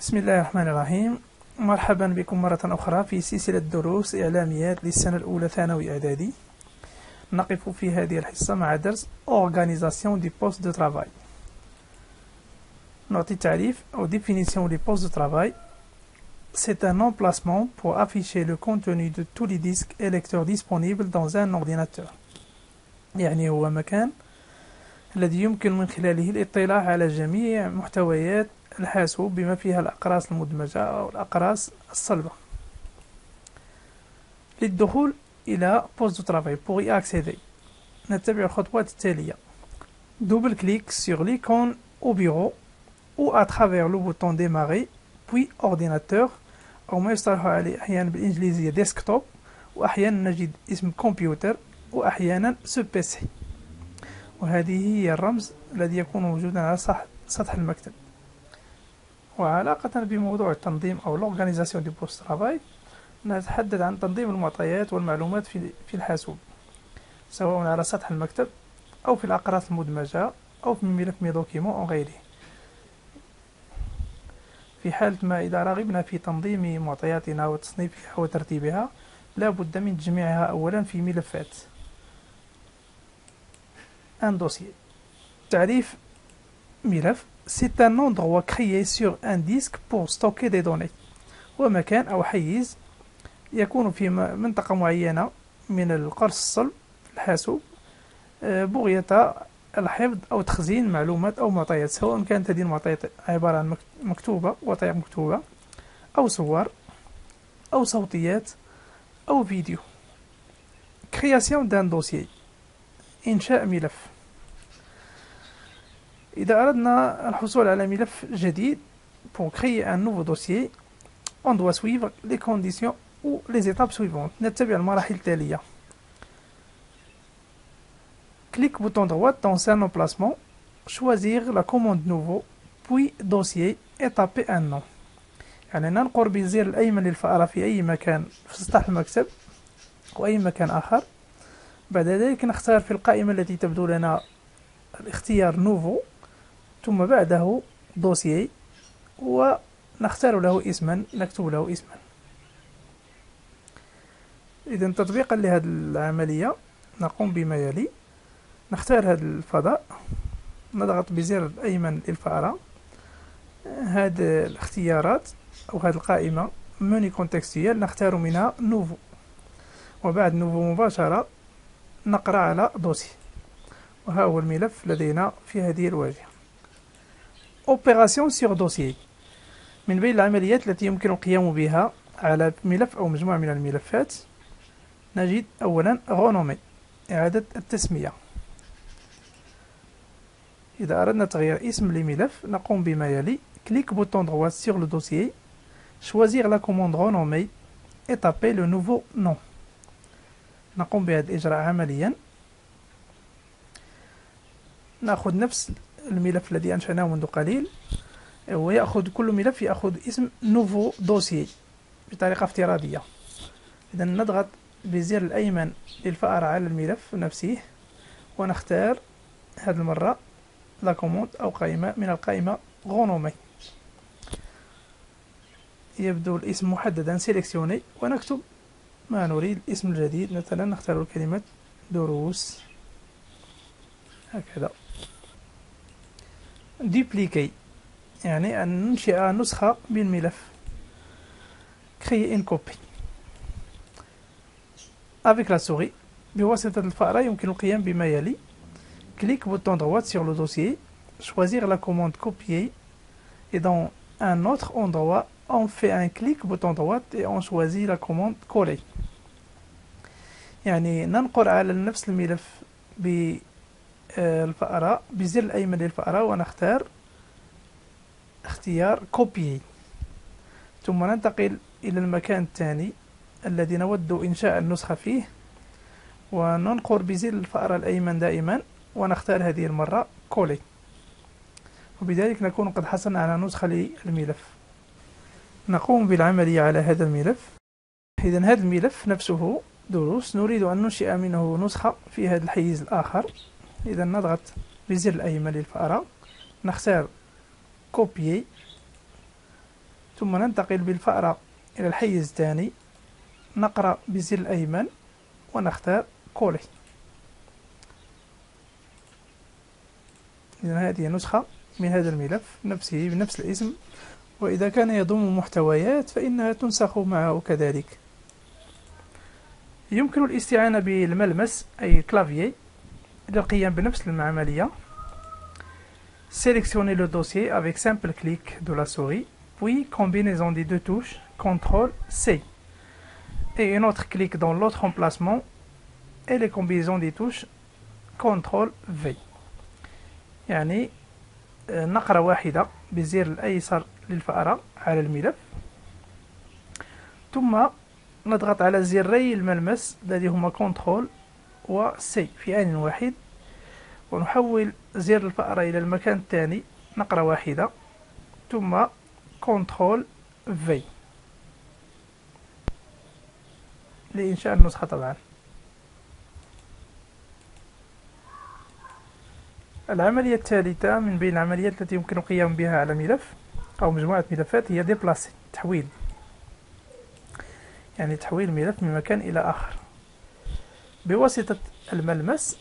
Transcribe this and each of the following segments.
بسم الله الرحمن الرحيم. مرحبا بكم مرة أخرى في سلسلة دروس إعلاميات للسنة الأولى ثانوي إعدادي. نقف في هذه الحصة مع درس Organisation du poste de travail. نعطي تعريف أو définition du poste de travail. C'est un emplacement pour afficher le contenu de tous les disques et lecteurs disponibles dans un ordinateur. يعني هو مكان الذي يمكن من خلاله الاطلاع على جميع محتويات الحاسوب بما فيها الأقراص المدمجة أو الأقراص الصلبة. للدخول إلى poste de travail pour y accéder نتبع الخطوات التالية. Double clic sur l'icône au bureau ou à travers le bouton démarrer puis ordinateur أو ما يصطلح عليه أحيانا بالإنجليزية desktop وأحيانا نجد اسم كمبيوتر وأحيانا سبيسي، وهذه هي الرمز الذي يكون موجودا على سطح المكتب. وعلاقة بموضوع التنظيم أو l'organisation du poste de travail نتحدث عن تنظيم المعطيات والمعلومات في الحاسوب، سواء على سطح المكتب أو في الأقراص المدمجة أو في ملف مي دوكيمون أو غيره. في حالة ما إذا رغبنا في تنظيم معطياتنا وتصنيفها وترتيبها لا بد من تجميعها أولا في ملفات. Un dossier. تعريف ملف c'est un endroit créé sur un disque pour stocker des données. هو مكان أو حيز يكون في منطقة معينة من القرص الصلب الحاسوب بغية الحفظ أو تخزين معلومات أو معطيات، سواء كانت هذه المعطيات عبارة عن مكتوبة وثائق مكتوبة أو صور أو صوتيات أو فيديو. Création d'un dossier. إنشاء ملف. إذا أردنا الحصول على ملف جديد pour créer un nouveau dossier on doit suivre les conditions ou les étapes suivantes. نتبع المراحل التالية. Clique bouton droit dans un emplacement, choisir la commande nouveau, puis dossier et taper un nom. يعني ننقر بالزر الأيمن للفأرة في أي مكان في سطح المكتب أو أي مكان آخر. بعد ذلك نختار في القائمة التي تبدو لنا الاختيار نوفو، ثم بعده دوسيي ونختار له اسما، نكتب له اسما. إذا تطبيقا لهذه العملية نقوم بما يلي. نختار هذا الفضاء، نضغط بزر الأيمن للفأرة هذه الاختيارات أو هذه القائمة مني كونتكستيال، نختار منها نوفو، وبعد نوفو مباشرة نقرأ على دوسي، وها هو الملف لدينا في هذه الواجهة. Opération sur dossier. من بين العمليات التي يمكن القيام بها على ملف أو مجموعة من الملفات نجد أولا رونومي، إعادة التسمية. إذا أردنا تغيير اسم لملف نقوم بما يلي. Clique bouton droit sur le dossier, choisir la commande renommée et taper le nouveau nom. نقوم بهذا الإجراء عمليا. نأخذ نفس الملف الذي أنشأناه منذ قليل، ويأخذ كل ملف يأخذ اسم نوفو دوسيي بطريقة افتراضية. إذا نضغط بزر الأيمن للفأرة على الملف نفسه ونختار هذه المرة لا كوموند أو قائمة من القائمة غونومي. يبدو الاسم محددا سيليكسيوني ونكتب ما نريد. الاسم الجديد مثلا نختار كلمة دروس هكذا. dupliquer يعني أن ننشئ نسخة من ملف. créer une copie avec la souris بواسطة الفأرة يمكن القيام بما يلي. clique bouton droit sur le dossier, choisir la commande copier et dans un autre endroit on fait un clic bouton droit et on choisit la commande coller. يعني ننقر على نفس الملف بالفأرة بزر الأيمن للفأرة ونختار اختيار كوبي، ثم ننتقل إلى المكان الثاني الذي نود إنشاء النسخة فيه وننقر بزر الفأرة الأيمن دائما ونختار هذه المرة كولي، وبذلك نكون قد حصلنا على نسخة للملف. نقوم بالعملية على هذا الملف. إذا هذا الملف نفسه دروس نريد أن ننشئ منه نسخة في هذا الحيز الآخر. إذا نضغط بزر الأيمن للفأرة، نختار كوبيي ثم ننتقل بالفأرة إلى الحيز الثاني، نقرأ بالزر الأيمن ونختار كولي. إذن هذه نسخة من هذا الملف نفسه بنفس الاسم، وإذا كان يضم محتويات فإنها تنسخ معه كذلك. يمكن الاستعانة بالملمس أي كلافيي للقيام بنفس العملية. Sélectionnez le dossier avec simple clic de la souris, puis combinaison des deux touches CTRL-C et un autre clic dans l'autre emplacement et les combinaisons des touches CTRL-V. يعني نقرة واحدة بالزر الأيسر للفأرة على الملف، ثم نضغط على زري الملمس الذي هما كنترول و سي في آن واحد، ونحول زر الفأرة إلى المكان الثاني نقرة واحدة، ثم كنترول في لإنشاء النسخة. طبعا العملية الثالثة من بين العمليات التي يمكن القيام بها على ملف أو مجموعة ملفات هي ديبلاسي، تحويل، يعني تحويل ملف من مكان إلى آخر بواسطة الملمس.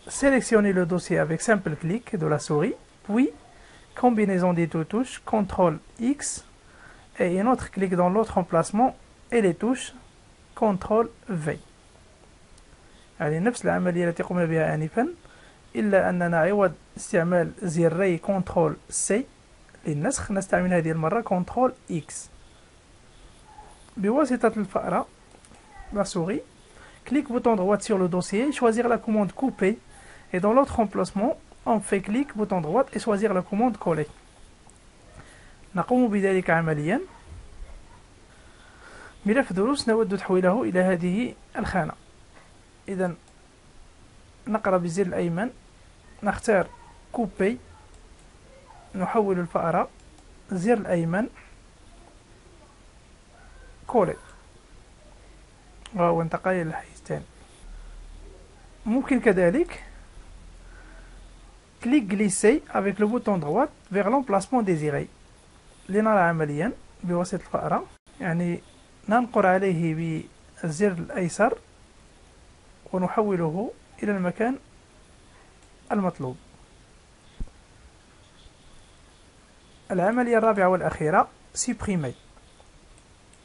Sélectionnez le dossier avec simple clic de la souris, puis combinaison des deux touches CTRL X et un autre clic dans l'autre emplacement et les touches CTRL V. يعني نفس العملية التي قمنا بها آنفا، إلا أننا عوض استعمال زري CTRL C للنسخ نستعمل هذه المرة CTRL X. بواسطة الفأرة la souris, clique bouton droit sur le dossier, choisir la commande couper, et dans l'autre emplacement on fait clic bouton droit et choisir la commande coller. نقوم بذلك عمليا. ملف دروس نود تحويله إلى هذه الخانة. إذا نقرأ بالزر الأيمن، نختار كوبي، نحول الفأرة، زر الأيمن كولي، وهو انتقل إلى الحيز الثاني. ممكن كذلك كليك جليسي avec le bouton droit vers l'emplacement désiré لنرى عمليا بواسطة الفأرة، يعني ننقر عليه بالزر الأيسر ونحوله إلى المكان المطلوب. العملية الرابعة والأخيرة supprimer،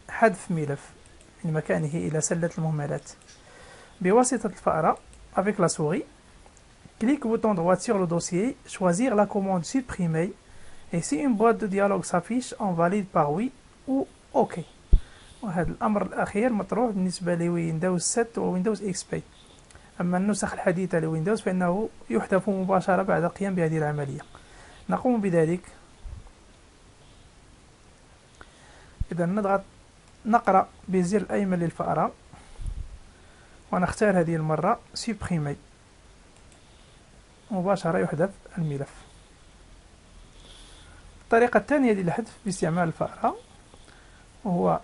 حذف ملف من مكانه إلى سلة المهملات بواسطة الفأرة avec la souris. Clique bouton droit sur le dossier, choisir la commande supprimer, et si une boîte de dialogue s'affiche on valide par oui ou OK. وهذا الأمر الأخير مطروح بالنسبة لويندوز 7 وويندوز إكس بي. أما النسخ الحديثة لويندوز فإنه يحذف مباشرة بعد القيام بهذه العملية. نقوم بذلك. إذا نقرأ بالزر الأيمن للفأرة ونختار هذه المرة supprimer، مباشرة يحذف الملف. الطريقة الثانية للحذف باستعمال الفأرة هو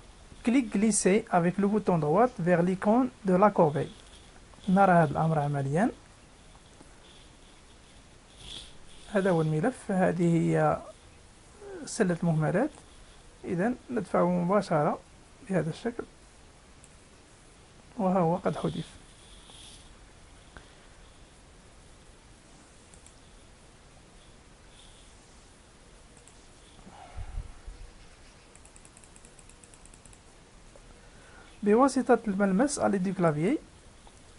كليك glisser avec le bouton droit vers l'icône de la corbeille. نرى هذا الأمر عمليا. هذا هو الملف، هذه هي سلة المهملات. إذا ندفعه مباشرة بهذا الشكل، وها هو قد حذف. بواسطة الملمس à l'aide du clavier,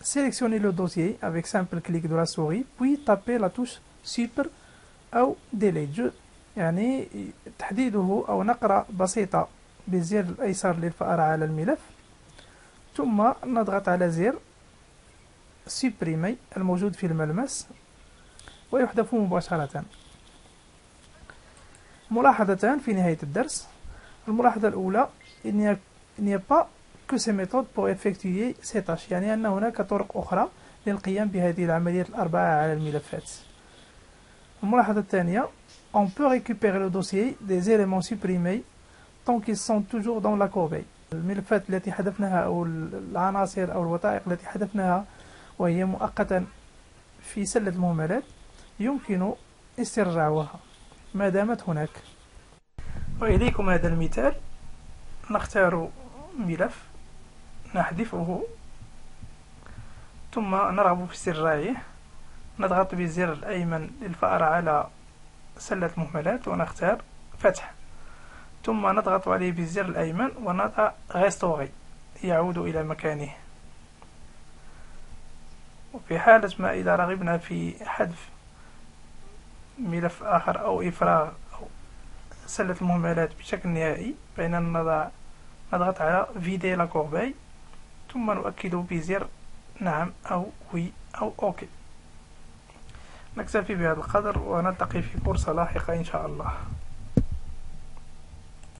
sélectionnez le dossier avec simple clic de la souris, puis tapez la touche Super أو Delete. يعني تحديده أو نقرة بسيطة بالزر الأيسر للفأرة على الملف، ثم نضغط على زر Supprimer الموجود في الملمس ويحذف مباشرة. ملاحظتان في نهاية الدرس. الملاحظة الأولى il n'y a pas que ces méthodes pour effectuer ces tâches، يعني أن هناك طرق أخرى للقيام بهذه العمليات الأربعة على الملفات. الملاحظة الثانية on peut récupérer le dossier des éléments supprimés tant qu'ils sont toujours dans la corbeille. الملفات التي حذفناها أو العناصر أو الوثائق التي حذفناها وهي مؤقتا في سلة المهملات يمكن استرجاعها ما دامت هناك. وإليكم هذا المثال. نختار ملف، نحذفه، ثم نرغب في استرجاعه، نضغط بالزر الأيمن للفأرة على سلة مهملات ونختار فتح، ثم نضغط عليه بالزر الأيمن ونضع ريستوري يعود إلى مكانه. وفي حالة ما إذا رغبنا في حذف ملف آخر أو إفراغ أو سلة المهملات بشكل نهائي، فإننا نضغط على فيدي لا كورباي، ثم نؤكد بزر نعم أو وي أو أوكي. نكتفي بهذا القدر ونلتقي في فرصة لاحقة إن شاء الله.